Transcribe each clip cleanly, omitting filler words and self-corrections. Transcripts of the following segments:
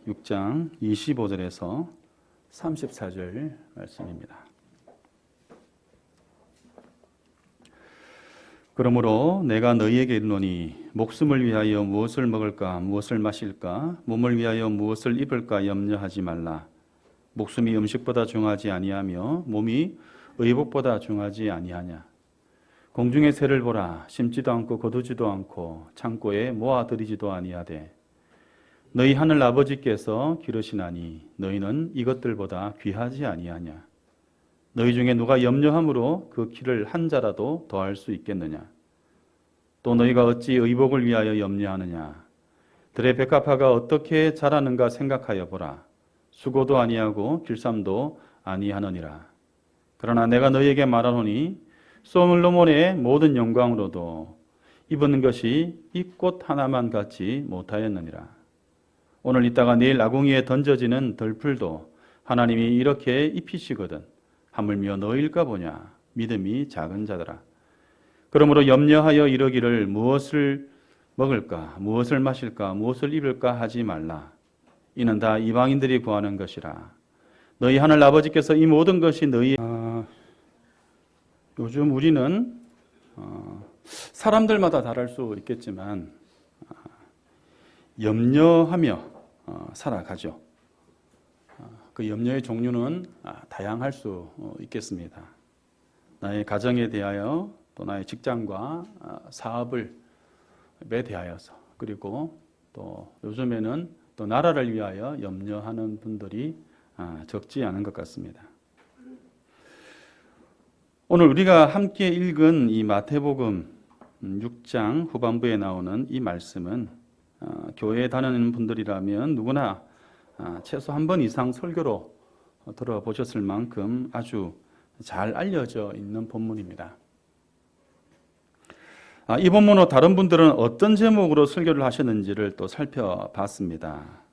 6장 25절에서 34절 말씀입니다. 그러므로 내가 너희에게 이르노니 목숨을 위하여 무엇을 먹을까 무엇을 마실까 몸을 위하여 무엇을 입을까 염려하지 말라. 목숨이 음식보다 중하지 아니하며 몸이 의복보다 중하지 아니하냐. 공중의 새를 보라. 심지도 않고 거두지도 않고 창고에 모아들이지도 아니하되 너희 하늘 아버지께서 기르시나니 너희는 이것들보다 귀하지 아니하냐. 너희 중에 누가 염려함으로 그 키를 한 자라도 더할 수 있겠느냐. 또 너희가 어찌 의복을 위하여 염려하느냐. 들의 백합화가 어떻게 자라는가 생각하여 보라. 수고도 아니하고 길쌈도 아니하느니라. 그러나 내가 너희에게 말하노니 솔로몬의 모든 영광으로도 입은 것이 이 꽃 하나만 같지 못하였느니라. 오늘 있다가 내일 아궁이에 던져지는 덜풀도 하나님이 이렇게 입히시거든 하물며 너희일까 보냐. 믿음이 작은 자들아. 그러므로 염려하여 이르기를 무엇을 먹을까 무엇을 마실까 무엇을 입을까 하지 말라. 이는 다 이방인들이 구하는 것이라. 너희 하늘 아버지께서 이 모든 것이 너희 요즘 우리는 사람들마다 다를 수 있겠지만 염려하며 살아가죠. 그 염려의 종류는 다양할 수 있겠습니다. 나의 가정에 대하여 또 나의 직장과 사업을 대하여서 그리고 또 요즘에는 또 나라를 위하여 염려하는 분들이 적지 않은 것 같습니다. 오늘 우리가 함께 읽은 이 마태복음 6장 후반부에 나오는 이 말씀은 교회에 다니는 분들이라면 누구나 최소 한 번 이상 설교로 들어보셨을 만큼 아주 잘 알려져 있는 본문입니다. 이 본문으로 다른 분들은 어떤 제목으로 설교를 하셨는지를 또 살펴봤습니다.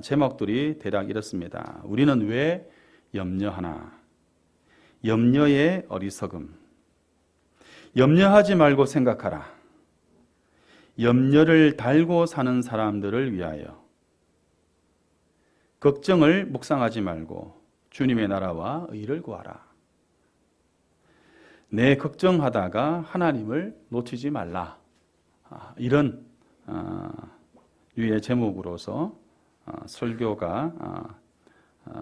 제목들이 대략 이렇습니다. 우리는 왜 염려하나? 염려의 어리석음. 염려하지 말고 생각하라. 염려를 달고 사는 사람들을 위하여. 걱정을 묵상하지 말고 주님의 나라와 의를 구하라. 내 걱정하다가 하나님을 놓치지 말라. 이런 유의 제목으로서 설교가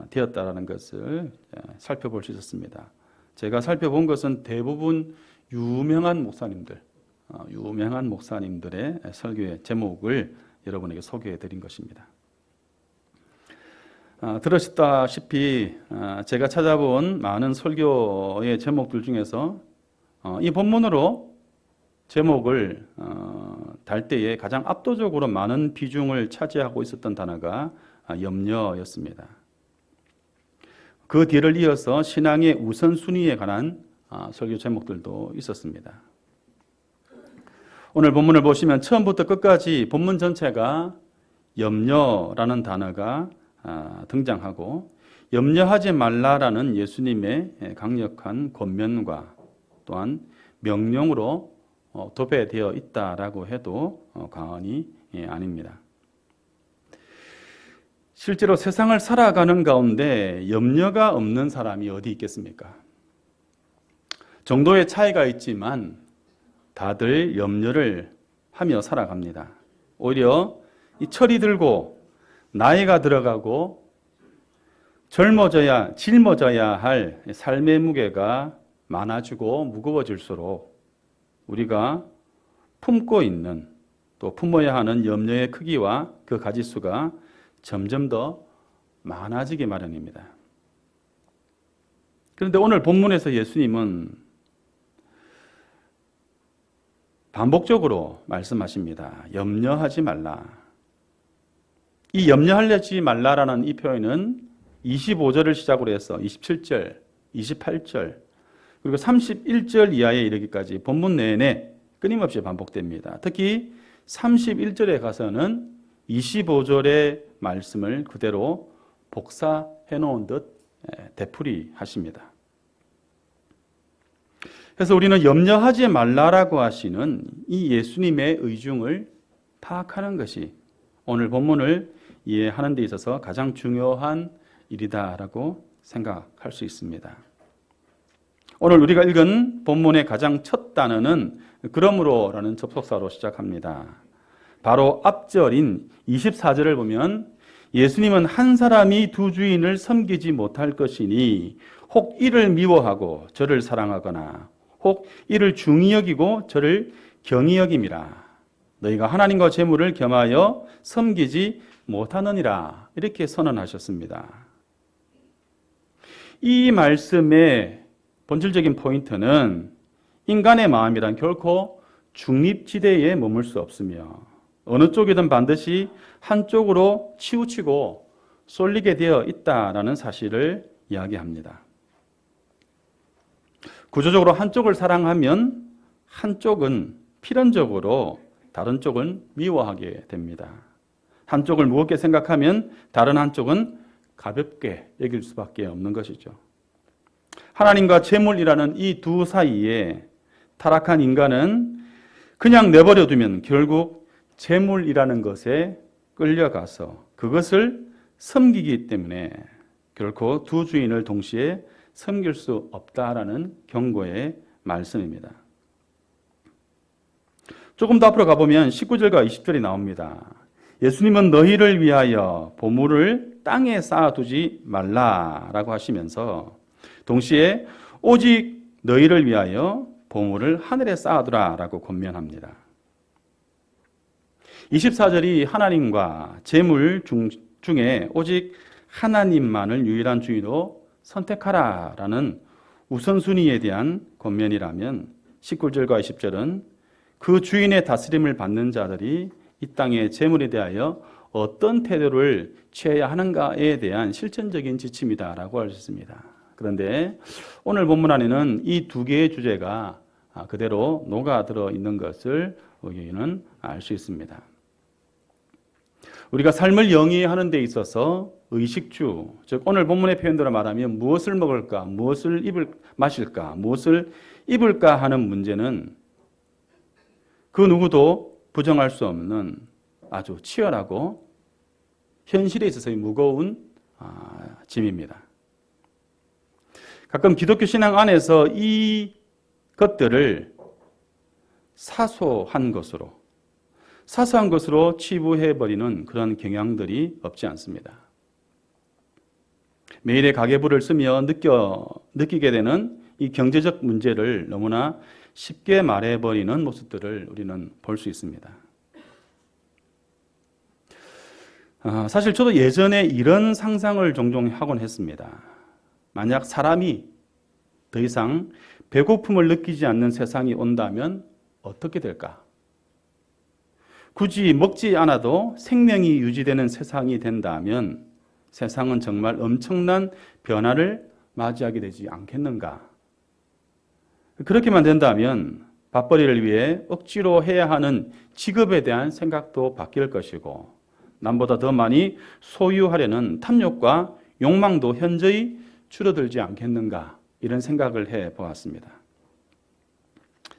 되었다라는 것을 살펴볼 수 있었습니다. 제가 살펴본 것은 대부분 유명한 목사님들의 설교의 제목을 여러분에게 소개해 드린 것입니다. 들으셨다시피 제가 찾아본 많은 설교의 제목들 중에서 이 본문으로 제목을 달 때에 가장 압도적으로 많은 비중을 차지하고 있었던 단어가 염려였습니다. 그 뒤를 이어서 신앙의 우선순위에 관한 설교 제목들도 있었습니다. 오늘 본문을 보시면 처음부터 끝까지 본문 전체가 염려라는 단어가 등장하고 염려하지 말라라는 예수님의 강력한 권면과 또한 명령으로 도배되어 있다라고 해도 과언이 아닙니다. 실제로 세상을 살아가는 가운데 염려가 없는 사람이 어디 있겠습니까? 정도의 차이가 있지만 다들 염려를 하며 살아갑니다. 오히려 이 철이 들고 나이가 들어가고 짊어져야 할 삶의 무게가 많아지고 무거워질수록 우리가 품고 있는 또 품어야 하는 염려의 크기와 그 가지수가 점점 더 많아지기 마련입니다. 그런데 오늘 본문에서 예수님은 반복적으로 말씀하십니다. 염려하지 말라. 이 염려하지 말라라는 이 표현은 25절을 시작으로 해서 27절, 28절, 그리고 31절 이하에 이르기까지 본문 내내 끊임없이 반복됩니다. 특히 31절에 가서는 25절의 말씀을 그대로 복사해 놓은 듯 되풀이 하십니다. 그래서 우리는 염려하지 말라라고 하시는 이 예수님의 의중을 파악하는 것이 오늘 본문을 이해하는 데 있어서 가장 중요한 일이다라고 생각할 수 있습니다. 오늘 우리가 읽은 본문의 가장 첫 단어는 그러므로라는 접속사로 시작합니다. 바로 앞절인 24절을 보면 예수님은 한 사람이 두 주인을 섬기지 못할 것이니 혹 이를 미워하고 저를 사랑하거나 혹 이를 중히 여기고 저를 경히 여김이라. 너희가 하나님과 재물을 겸하여 섬기지 못하느니라. 이렇게 선언하셨습니다. 이 말씀의 본질적인 포인트는 인간의 마음이란 결코 중립지대에 머물 수 없으며 어느 쪽이든 반드시 한쪽으로 치우치고 쏠리게 되어 있다라는 사실을 이야기합니다. 구조적으로 한쪽을 사랑하면 한쪽은 필연적으로 다른 쪽은 미워하게 됩니다. 한쪽을 무겁게 생각하면 다른 한쪽은 가볍게 여길 수밖에 없는 것이죠. 하나님과 재물이라는 이 두 사이에 타락한 인간은 그냥 내버려 두면 결국 재물이라는 것에 끌려가서 그것을 섬기기 때문에 결코 두 주인을 동시에 섬길 수 없다라는 경고의 말씀입니다. 조금 더 앞으로 가보면 19절과 20절이 나옵니다. 예수님은 너희를 위하여 보물을 땅에 쌓아두지 말라라고 하시면서 동시에 오직 너희를 위하여 보물을 하늘에 쌓아두라라고 권면합니다. 24절이 하나님과 재물 중에 오직 하나님만을 유일한 주인으로 선택하라라는 우선순위에 대한 권면이라면 19절과 20절은 그 주인의 다스림을 받는 자들이 이 땅의 재물에 대하여 어떤 태도를 취해야 하는가에 대한 실천적인 지침이다라고 할 수 있습니다. 그런데 오늘 본문 안에는 이 두 개의 주제가 그대로 녹아들어 있는 것을 우리는 알 수 있습니다. 우리가 삶을 영위하는 데 있어서 의식주, 즉 오늘 본문의 표현대로 말하면 무엇을 먹을까, 무엇을 마실까, 무엇을 입을까 하는 문제는 그 누구도 부정할 수 없는 아주 치열하고 현실에 있어서의 무거운 짐입니다. 가끔 기독교 신앙 안에서 이 것들을 사소한 것으로 치부해버리는 그런 경향들이 없지 않습니다. 매일의 가계부를 쓰며 느끼게 되는 이 경제적 문제를 너무나 쉽게 말해버리는 모습들을 우리는 볼 수 있습니다. 사실 저도 예전에 이런 상상을 종종 하곤 했습니다. 만약 사람이 더 이상 배고픔을 느끼지 않는 세상이 온다면 어떻게 될까? 굳이 먹지 않아도 생명이 유지되는 세상이 된다면 세상은 정말 엄청난 변화를 맞이하게 되지 않겠는가? 그렇게만 된다면 밥벌이를 위해 억지로 해야 하는 직업에 대한 생각도 바뀔 것이고 남보다 더 많이 소유하려는 탐욕과 욕망도 현저히 줄어들지 않겠는가? 이런 생각을 해보았습니다.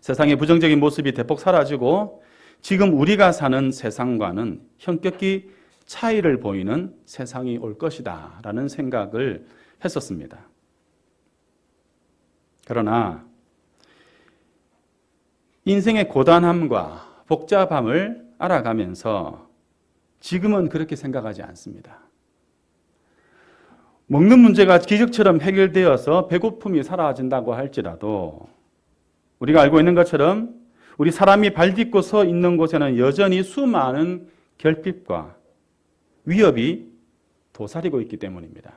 세상의 부정적인 모습이 대폭 사라지고 지금 우리가 사는 세상과는 현격히 차이를 보이는 세상이 올 것이다 라는 생각을 했었습니다. 그러나 인생의 고단함과 복잡함을 알아가면서 지금은 그렇게 생각하지 않습니다. 먹는 문제가 기적처럼 해결되어서 배고픔이 사라진다고 할지라도 우리가 알고 있는 것처럼 우리 사람이 발 딛고 서 있는 곳에는 여전히 수많은 결핍과 위협이 도사리고 있기 때문입니다.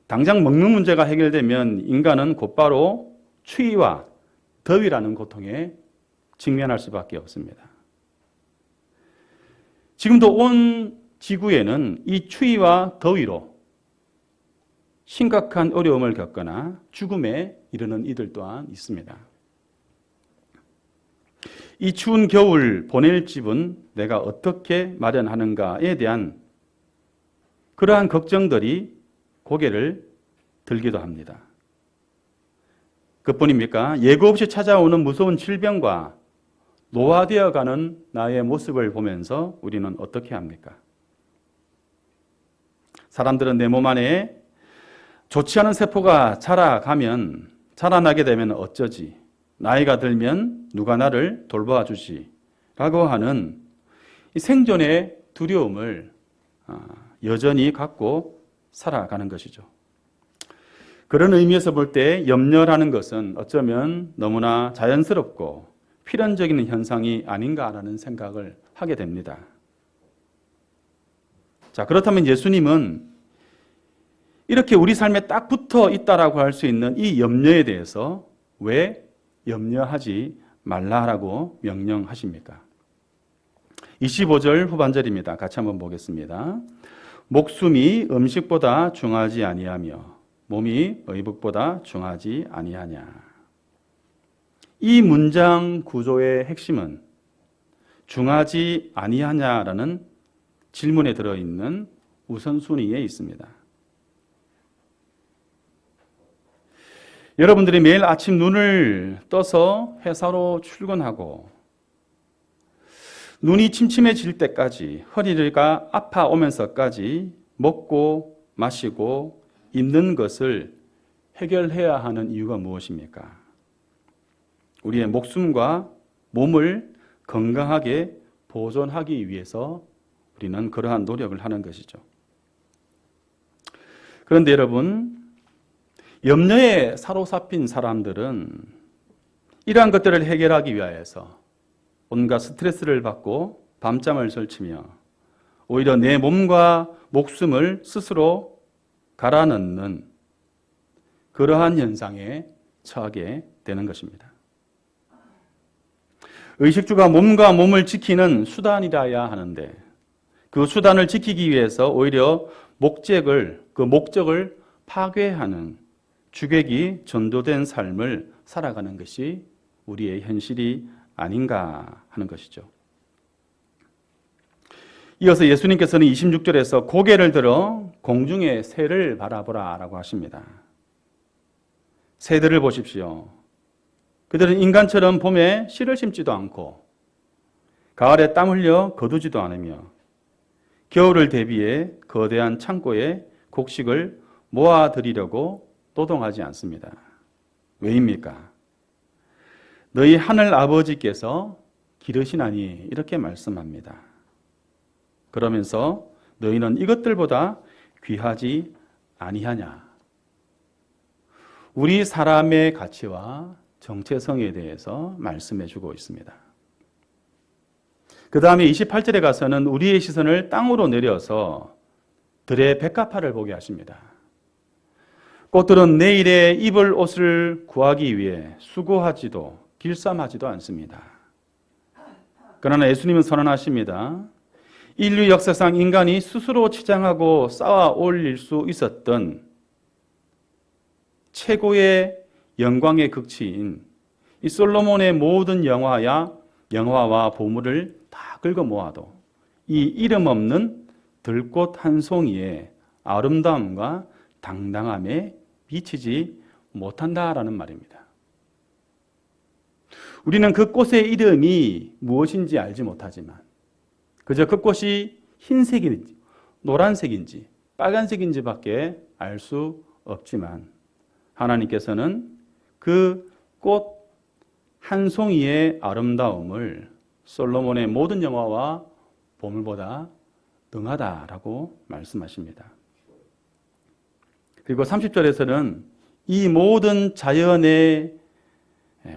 당장 먹는 문제가 해결되면 인간은 곧바로 추위와 더위라는 고통에 직면할 수밖에 없습니다. 지금도 온 지구에는 이 추위와 더위로 심각한 어려움을 겪거나 죽음에 이르는 이들 또한 있습니다. 이 추운 겨울 보낼 집은 내가 어떻게 마련하는가에 대한 그러한 걱정들이 고개를 들기도 합니다. 그뿐입니까? 예고 없이 찾아오는 무서운 질병과 노화되어가는 나의 모습을 보면서 우리는 어떻게 합니까? 사람들은 내 몸 안에 좋지 않은 세포가 자라나게 되면 어쩌지? 나이가 들면 누가 나를 돌보아 주지? 라고 하는 이 생존의 두려움을 여전히 갖고 살아가는 것이죠. 그런 의미에서 볼 때 염려라는 것은 어쩌면 너무나 자연스럽고 필연적인 현상이 아닌가라는 생각을 하게 됩니다. 자, 그렇다면 예수님은 이렇게 우리 삶에 딱 붙어 있다라고 할 수 있는 이 염려에 대해서 왜 염려하지 말라라고 명령하십니까? 25절 후반절입니다. 같이 한번 보겠습니다. 목숨이 음식보다 중하지 아니하며 몸이 의복보다 중하지 아니하냐. 이 문장 구조의 핵심은 중하지 아니하냐라는 질문에 들어있는 우선순위에 있습니다. 여러분들이 매일 아침 눈을 떠서 회사로 출근하고 눈이 침침해질 때까지 허리가 아파오면서까지 먹고 마시고 입는 것을 해결해야 하는 이유가 무엇입니까? 우리의 목숨과 몸을 건강하게 보존하기 위해서 우리는 그러한 노력을 하는 것이죠. 그런데 여러분, 염려에 사로잡힌 사람들은 이러한 것들을 해결하기 위해서 온갖 스트레스를 받고 밤잠을 설치며 오히려 내 몸과 목숨을 스스로 갈아넣는 그러한 현상에 처하게 되는 것입니다. 의식주가 몸과 몸을 지키는 수단이라야 하는데 그 수단을 지키기 위해서 오히려 그 목적을 파괴하는 주객이 전도된 삶을 살아가는 것이 우리의 현실이 아닌가 하는 것이죠. 이어서 예수님께서는 26절에서 고개를 들어 공중의 새를 바라보라 라고 하십니다. 새들을 보십시오. 그들은 인간처럼 봄에 씨를 심지도 않고 가을에 땀 흘려 거두지도 않으며 겨울을 대비해 거대한 창고에 곡식을 모아들이려고 노동하지 않습니다. 왜입니까? 너희 하늘 아버지께서 기르시나니 이렇게 말씀합니다. 그러면서 너희는 이것들보다 귀하지 아니하냐. 우리 사람의 가치와 정체성에 대해서 말씀해 주고 있습니다. 그 다음에 28절에 가서는 우리의 시선을 땅으로 내려서 들의 백합화를 보게 하십니다. 꽃들은 내일에 입을 옷을 구하기 위해 수고하지도 길쌈하지도 않습니다. 그러나 예수님은 선언하십니다. 인류 역사상 인간이 스스로 치장하고 쌓아 올릴 수 있었던 최고의 영광의 극치인 이 솔로몬의 모든 영화와 보물을 다 긁어 모아도 이 이름 없는 들꽃 한 송이의 아름다움과 당당함에 미치지 못한다라는 말입니다. 우리는 그 꽃의 이름이 무엇인지 알지 못하지만 그저 그 꽃이 흰색인지 노란색인지 빨간색인지밖에 알 수 없지만 하나님께서는 그 꽃 한 송이의 아름다움을 솔로몬의 모든 영화와 보물보다 능하다라고 말씀하십니다. 그리고 30절에서는 이 모든 자연의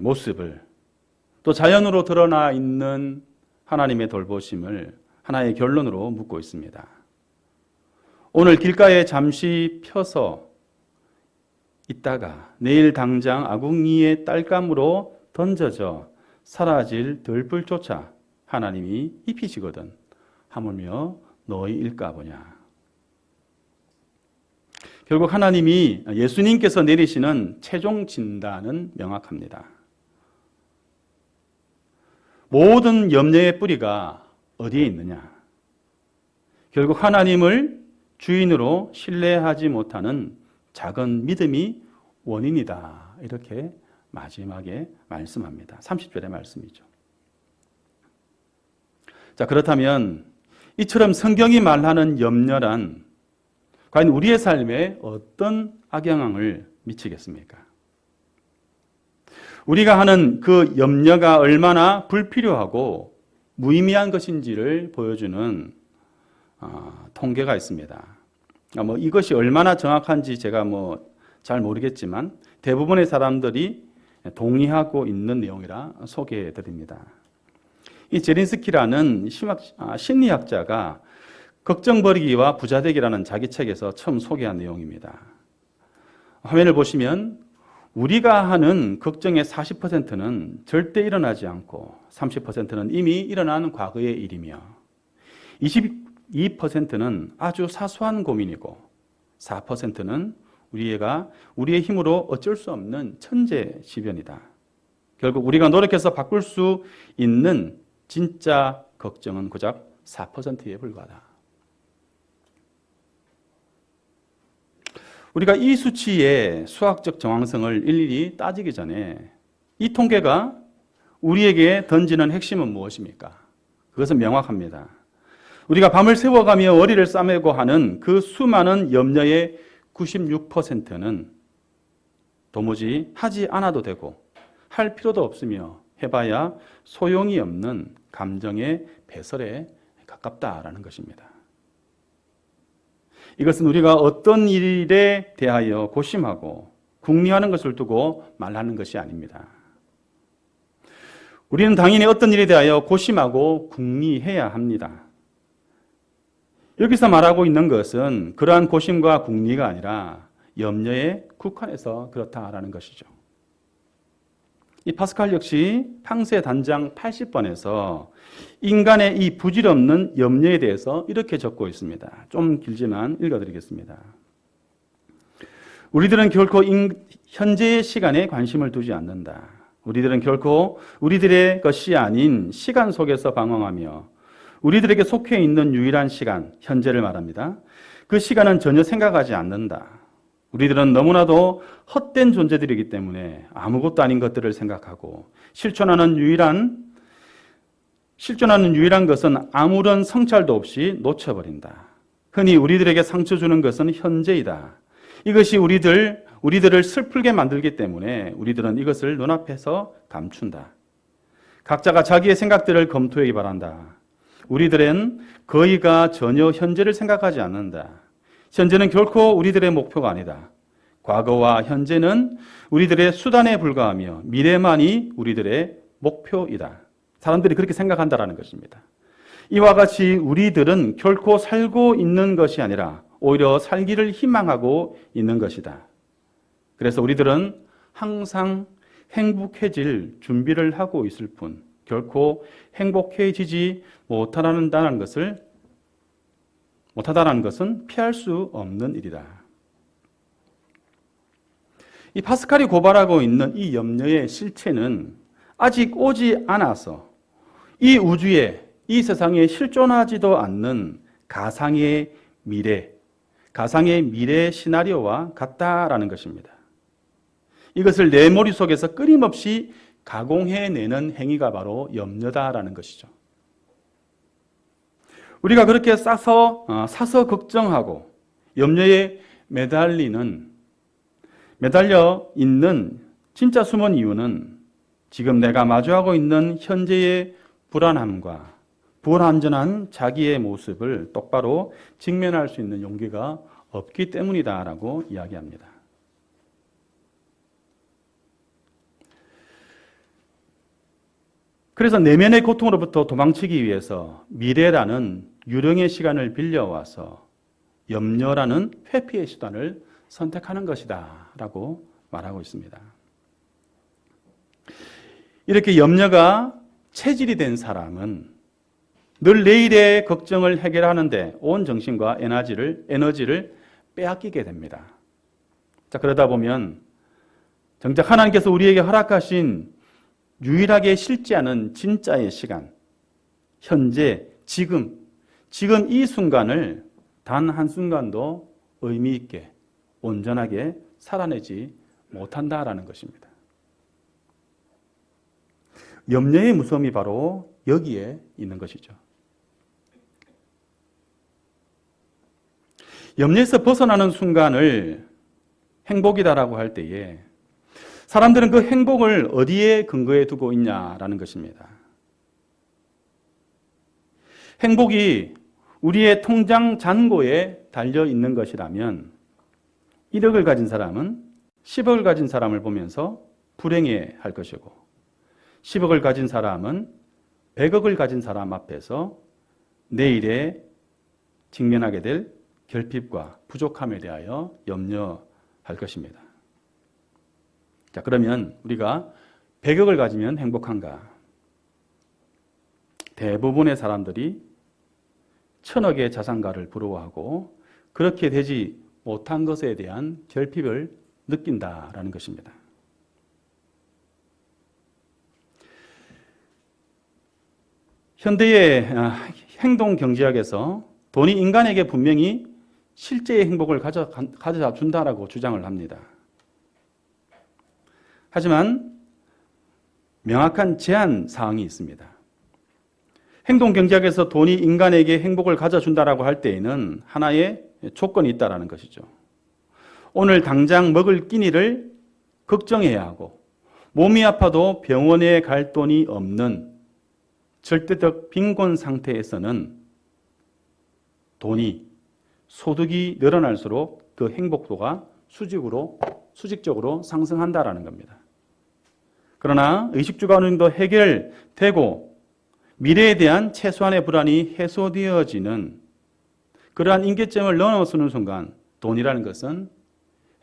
모습을 또 자연으로 드러나 있는 하나님의 돌보심을 하나의 결론으로 묻고 있습니다. 오늘 길가에 잠시 펴서 있다가 내일 당장 아궁이의 딸감으로 던져져 사라질 들불조차 하나님이 입히시거든 하물며 너희일까 보냐. 결국 하나님이 예수님께서 내리시는 최종 진단은 명확합니다. 모든 염려의 뿌리가 어디에 있느냐? 결국 하나님을 주인으로 신뢰하지 못하는 작은 믿음이 원인이다. 이렇게 마지막에 말씀합니다. 30절의 말씀이죠. 자, 그렇다면 이처럼 성경이 말하는 염려란 과연 우리의 삶에 어떤 악영향을 미치겠습니까? 우리가 하는 그 염려가 얼마나 불필요하고 무의미한 것인지를 보여주는 통계가 있습니다. 이것이 얼마나 정확한지 제가 잘 모르겠지만 대부분의 사람들이 동의하고 있는 내용이라 소개해 드립니다. 이 제린스키라는 심리학자가 걱정버리기와 부자되기라는 자기 책에서 처음 소개한 내용입니다. 화면을 보시면 우리가 하는 걱정의 40%는 절대 일어나지 않고 30%는 이미 일어난 과거의 일이며 22%는 아주 사소한 고민이고 4%는 우리의 힘으로 어쩔 수 없는 천재지변이다. 결국 우리가 노력해서 바꿀 수 있는 진짜 걱정은 고작 4%에 불과하다. 우리가 이 수치의 수학적 정확성을 일일이 따지기 전에 이 통계가 우리에게 던지는 핵심은 무엇입니까? 그것은 명확합니다. 우리가 밤을 새워가며 머리를 싸매고 하는 그 수많은 염려의 96%는 도무지 하지 않아도 되고 할 필요도 없으며 해봐야 소용이 없는 감정의 배설에 가깝다라는 것입니다. 이것은 우리가 어떤 일에 대하여 고심하고 궁리하는 것을 두고 말하는 것이 아닙니다. 우리는 당연히 어떤 일에 대하여 고심하고 궁리해야 합니다. 여기서 말하고 있는 것은 그러한 고심과 궁리가 아니라 염려에 국한해서 그렇다라는 것이죠. 이 파스칼 역시 팡세 단장 80번에서 인간의 이 부질없는 염려에 대해서 이렇게 적고 있습니다. 좀 길지만 읽어드리겠습니다. 우리들은 결코 현재의 시간에 관심을 두지 않는다. 우리들은 결코 우리들의 것이 아닌 시간 속에서 방황하며 우리들에게 속해 있는 유일한 시간, 현재를 말합니다. 그 시간은 전혀 생각하지 않는다. 우리들은 너무나도 헛된 존재들이기 때문에 아무것도 아닌 것들을 생각하고 실존하는 유일한 것은 아무런 성찰도 없이 놓쳐버린다. 흔히 우리들에게 상처 주는 것은 현재이다. 이것이 우리들을 슬프게 만들기 때문에 우리들은 이것을 눈앞에서 감춘다. 각자가 자기의 생각들을 검토하기 바란다. 우리들은 거의가 전혀 현재를 생각하지 않는다. 현재는 결코 우리들의 목표가 아니다. 과거와 현재는 우리들의 수단에 불과하며 미래만이 우리들의 목표이다. 사람들이 그렇게 생각한다는 것입니다. 이와 같이 우리들은 결코 살고 있는 것이 아니라 오히려 살기를 희망하고 있는 것이다. 그래서 우리들은 항상 행복해질 준비를 하고 있을 뿐 결코 행복해지지 못하다는 것은 피할 수 없는 일이다. 이 파스칼이 고발하고 있는 이 염려의 실체는 아직 오지 않아서 이 우주에, 이 세상에 실존하지도 않는 가상의 미래 시나리오와 같다라는 것입니다. 이것을 내 머릿속에서 끊임없이 가공해내는 행위가 바로 염려다라는 것이죠. 우리가 그렇게 사서 걱정하고 염려에 매달려 있는 진짜 숨은 이유는 지금 내가 마주하고 있는 현재의 불안함과 불완전한 자기의 모습을 똑바로 직면할 수 있는 용기가 없기 때문이다라고 이야기합니다. 그래서 내면의 고통으로부터 도망치기 위해서 미래라는 유령의 시간을 빌려와서 염려라는 회피의 수단을 선택하는 것이다 라고 말하고 있습니다. 이렇게 염려가 체질이 된 사람은 늘 내일의 걱정을 해결하는데 온 정신과 에너지를 빼앗기게 됩니다. 자, 그러다 보면 정작 하나님께서 우리에게 허락하신 유일하게 실제하는 진짜의 시간, 현재, 지금 이 순간을 단 한순간도 의미 있게 온전하게 살아내지 못한다라는 것입니다. 염려의 무서움이 바로 여기에 있는 것이죠. 염려에서 벗어나는 순간을 행복이다라고 할 때에 사람들은 그 행복을 어디에 근거해 두고 있냐라는 것입니다. 행복이 우리의 통장 잔고에 달려 있는 것이라면 1억을 가진 사람은 10억을 가진 사람을 보면서 불행해 할 것이고 10억을 가진 사람은 100억을 가진 사람 앞에서 내일에 직면하게 될 결핍과 부족함에 대하여 염려할 것입니다. 자, 그러면 우리가 100억을 가지면 행복한가? 대부분의 사람들이 1000억의 자산가를 부러워하고 그렇게 되지 못한 것에 대한 결핍을 느낀다라는 것입니다. 현대의 행동경제학에서 돈이 인간에게 분명히 실제의 행복을 가져다 준다라고 주장을 합니다. 하지만 명확한 제한 사항이 있습니다. 행동경제학에서 돈이 인간에게 행복을 가져준다라고 할 때에는 하나의 조건이 있다라는 것이죠. 오늘 당장 먹을 끼니를 걱정해야 하고 몸이 아파도 병원에 갈 돈이 없는 절대적 빈곤 상태에서는 돈이 소득이 늘어날수록 그 행복도가 수직적으로 상승한다라는 겁니다. 그러나 의식주가 어느 정도 해결되고 미래에 대한 최소한의 불안이 해소되어지는 그러한 임계점을 넘어서는 순간 돈이라는 것은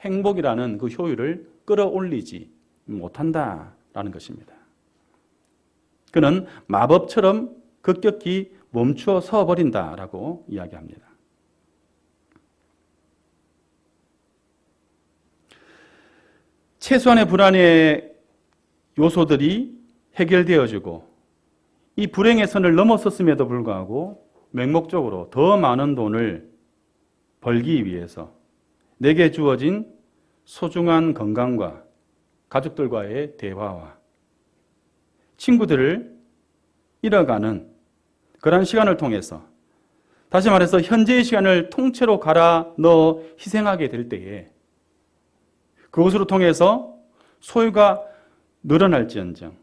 행복이라는 그 효율을 끌어올리지 못한다라는 것입니다. 그는 마법처럼 급격히 멈추어 서 버린다라고 이야기합니다. 최소한의 불안의 요소들이 해결되어지고 이 불행의 선을 넘어섰음에도 불구하고 맹목적으로 더 많은 돈을 벌기 위해서 내게 주어진 소중한 건강과 가족들과의 대화와 친구들을 잃어가는 그러한 시간을 통해서 다시 말해서 현재의 시간을 통째로 갈아 넣어 희생하게 될 때에 그것으로 통해서 소유가 늘어날지언정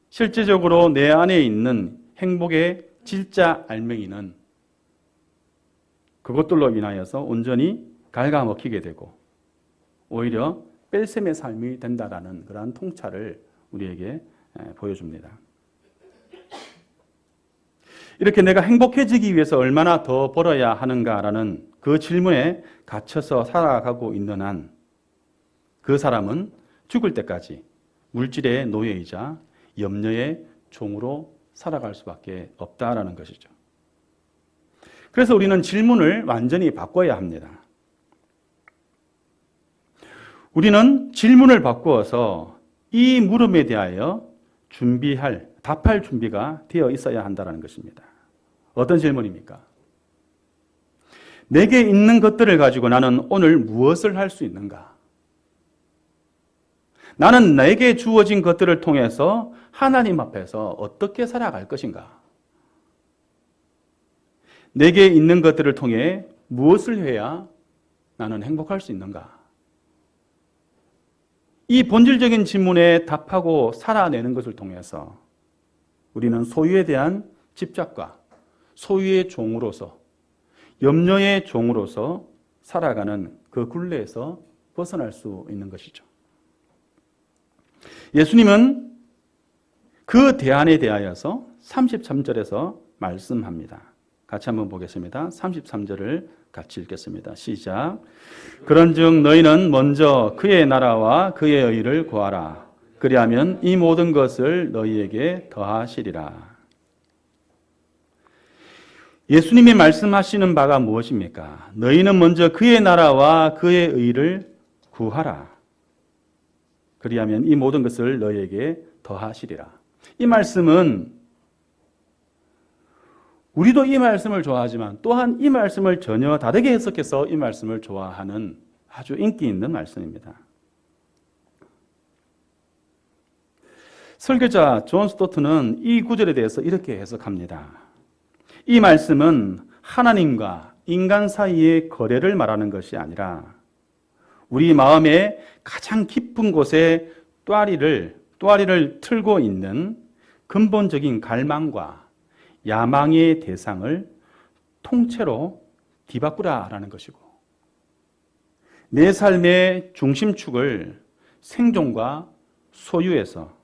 실제적으로 내 안에 있는 행복의 진짜 알맹이는 그것들로 인하여서 온전히 갉아먹히게 되고 오히려 뺄셈의 삶이 된다라는 그러한 통찰을 우리에게 보여줍니다. 이렇게 내가 행복해지기 위해서 얼마나 더 벌어야 하는가라는 그 질문에 갇혀서 살아가고 있는 한 그 사람은 죽을 때까지 물질의 노예이자 염려의 종으로 살아갈 수밖에 없다라는 것이죠. 그래서 우리는 질문을 완전히 바꿔야 합니다. 우리는 질문을 바꾸어서 이 물음에 대하여 답할 준비가 되어 있어야 한다는 것입니다. 어떤 질문입니까? 내게 있는 것들을 가지고 나는 오늘 무엇을 할 수 있는가? 나는 내게 주어진 것들을 통해서 하나님 앞에서 어떻게 살아갈 것인가? 내게 있는 것들을 통해 무엇을 해야 나는 행복할 수 있는가? 이 본질적인 질문에 답하고 살아내는 것을 통해서 우리는 소유에 대한 집착과 소유의 종으로서 염려의 종으로서 살아가는 그 굴레에서 벗어날 수 있는 것이죠. 예수님은 그 대안에 대하여서 33절에서 말씀합니다. 같이 한번 보겠습니다. 33절을 같이 읽겠습니다. 시작. 그런즉 너희는 먼저 그의 나라와 그의 의를 구하라. 그리하면 이 모든 것을 너희에게 더하시리라. 예수님이 말씀하시는 바가 무엇입니까? 너희는 먼저 그의 나라와 그의 의를 구하라. 그리하면 이 모든 것을 너희에게 더하시리라. 이 말씀은 우리도 이 말씀을 좋아하지만 또한 이 말씀을 전혀 다르게 해석해서 이 말씀을 좋아하는 아주 인기 있는 말씀입니다. 설교자 존 스토트는 이 구절에 대해서 이렇게 해석합니다. 이 말씀은 하나님과 인간 사이의 거래를 말하는 것이 아니라 우리 마음의 가장 깊은 곳에 또아리를 틀고 있는 근본적인 갈망과 야망의 대상을 통째로 뒤바꾸라라는 것이고, 내 삶의 중심축을 생존과 소유에서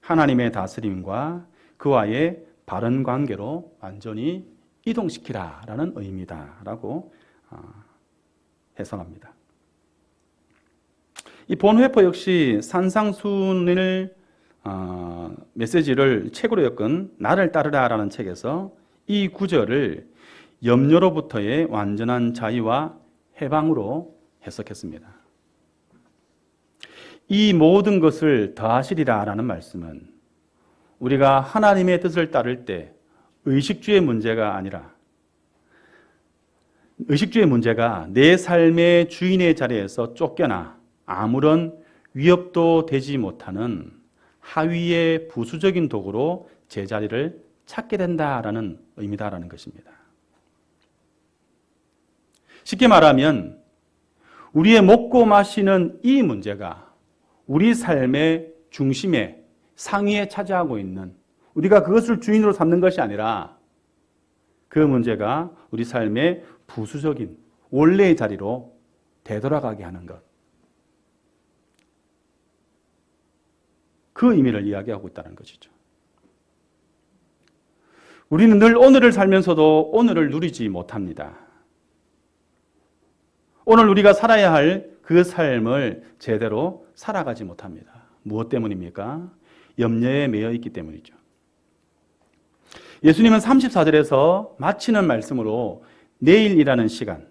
하나님의 다스림과 그와의 바른 관계로 완전히 이동시키라라는 의미다라고 해석합니다. 이 본회퍼 역시 산상순을 메시지를 책으로 엮은 나를 따르라라는 책에서 이 구절을 염려로부터의 완전한 자유와 해방으로 해석했습니다. 이 모든 것을 더하시리라라는 말씀은 우리가 하나님의 뜻을 따를 때 의식주의 문제가 아니라, 의식주의 문제가 내 삶의 주인의 자리에서 쫓겨나 아무런 위협도 되지 못하는 하위의 부수적인 도구로 제자리를 찾게 된다라는 의미다라는 것입니다. 쉽게 말하면 우리의 먹고 마시는 이 문제가 우리 삶의 중심에 상위에 차지하고 있는, 우리가 그것을 주인으로 삼는 것이 아니라 그 문제가 우리 삶의 부수적인 원래의 자리로 되돌아가게 하는 것, 그 의미를 이야기하고 있다는 것이죠. 우리는 늘 오늘을 살면서도 오늘을 누리지 못합니다. 오늘 우리가 살아야 할 그 삶을 제대로 살아가지 못합니다. 무엇 때문입니까? 염려에 매여 있기 때문이죠. 예수님은 34절에서 마치는 말씀으로 내일이라는 시간,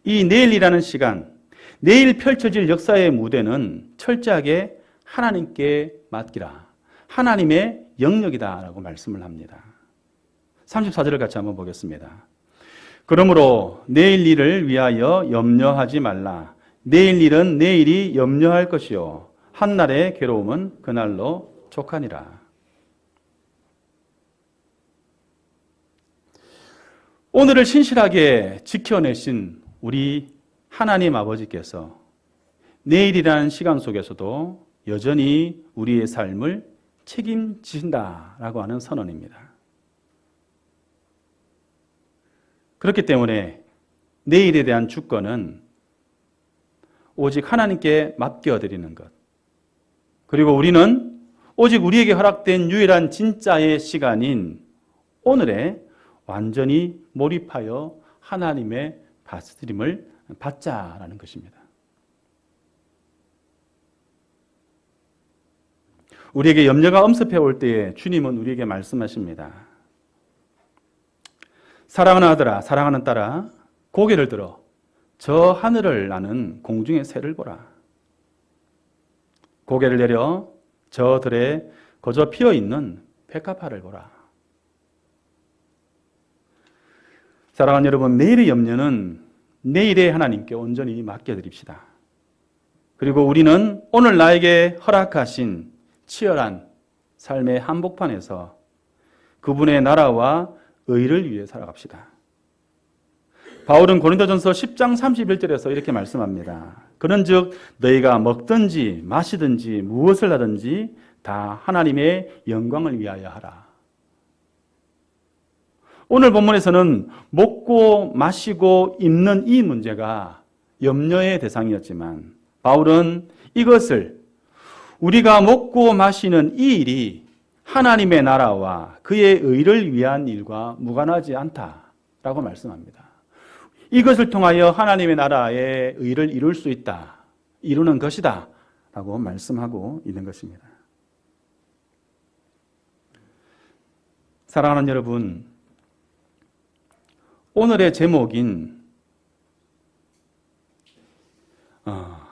이 내일이라는 시간, 내일 펼쳐질 역사의 무대는 철저하게 하나님께 맡기라, 하나님의 영역이다라고 말씀을 합니다. 34절을 같이 한번 보겠습니다. 그러므로 내일 일을 위하여 염려하지 말라. 내일 일은 내일이 염려할 것이요 한날의 괴로움은 그날로 족하니라. 오늘을 신실하게 지켜내신 우리 하나님 아버지께서 내일이라는 시간 속에서도 여전히 우리의 삶을 책임지신다라고 하는 선언입니다. 그렇기 때문에 내일에 대한 주권은 오직 하나님께 맡겨드리는 것, 그리고 우리는 오직 우리에게 허락된 유일한 진짜의 시간인 오늘에 완전히 몰입하여 하나님의 다스림을 받자라는 것입니다. 우리에게 염려가 엄습해 올 때에 주님은 우리에게 말씀하십니다. 사랑하는 아들아, 사랑하는 딸아, 고개를 들어 저 하늘을 나는 공중의 새를 보라. 고개를 내려 저 들에 거저 피어있는 백합화를 보라. 사랑하는 여러분, 내일의 염려는 내일의 하나님께 온전히 맡겨드립시다. 그리고 우리는 오늘 나에게 허락하신 치열한 삶의 한복판에서 그분의 나라와 의를 위해 살아갑시다. 바울은 고린도전서 10장 31절에서 이렇게 말씀합니다. 그런즉 너희가 먹든지 마시든지 무엇을 하든지 다 하나님의 영광을 위하여 하라. 오늘 본문에서는 먹고 마시고 입는 이 문제가 염려의 대상이었지만 바울은 이것을, 우리가 먹고 마시는 이 일이 하나님의 나라와 그의 의를 위한 일과 무관하지 않다라고 말씀합니다. 이것을 통하여 하나님의 나라의 의를 이룰 수 있다, 이루는 것이다 라고 말씀하고 있는 것입니다. 사랑하는 여러분, 오늘의 제목인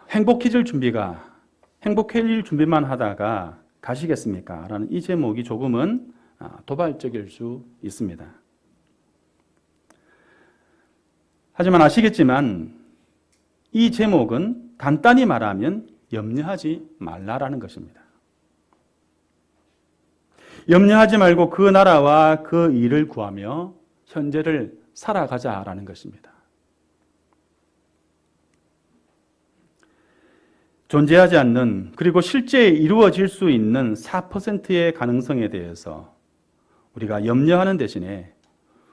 행복해질 준비만 하다가 가시겠습니까? 라는 이 제목이 조금은 도발적일 수 있습니다. 하지만 아시겠지만 이 제목은 간단히 말하면 염려하지 말라라는 것입니다. 염려하지 말고 그 나라와 그 일을 구하며 현재를 살아가자라는 것입니다. 존재하지 않는, 그리고 실제 이루어질 수 있는 4%의 가능성에 대해서 우리가 염려하는 대신에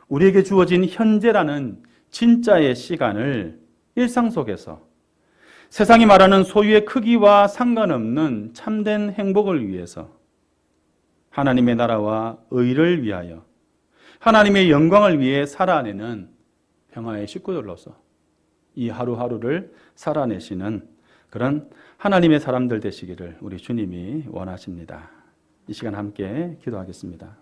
우리에게 주어진 현재라는 진짜의 시간을 일상 속에서 세상이 말하는 소유의 크기와 상관없는 참된 행복을 위해서, 하나님의 나라와 의를 위하여, 하나님의 영광을 위해 살아내는 평화의 식구들로서 이 하루하루를 살아내시는 그런 하나님의 사람들 되시기를 우리 주님이 원하십니다. 이 시간 함께 기도하겠습니다.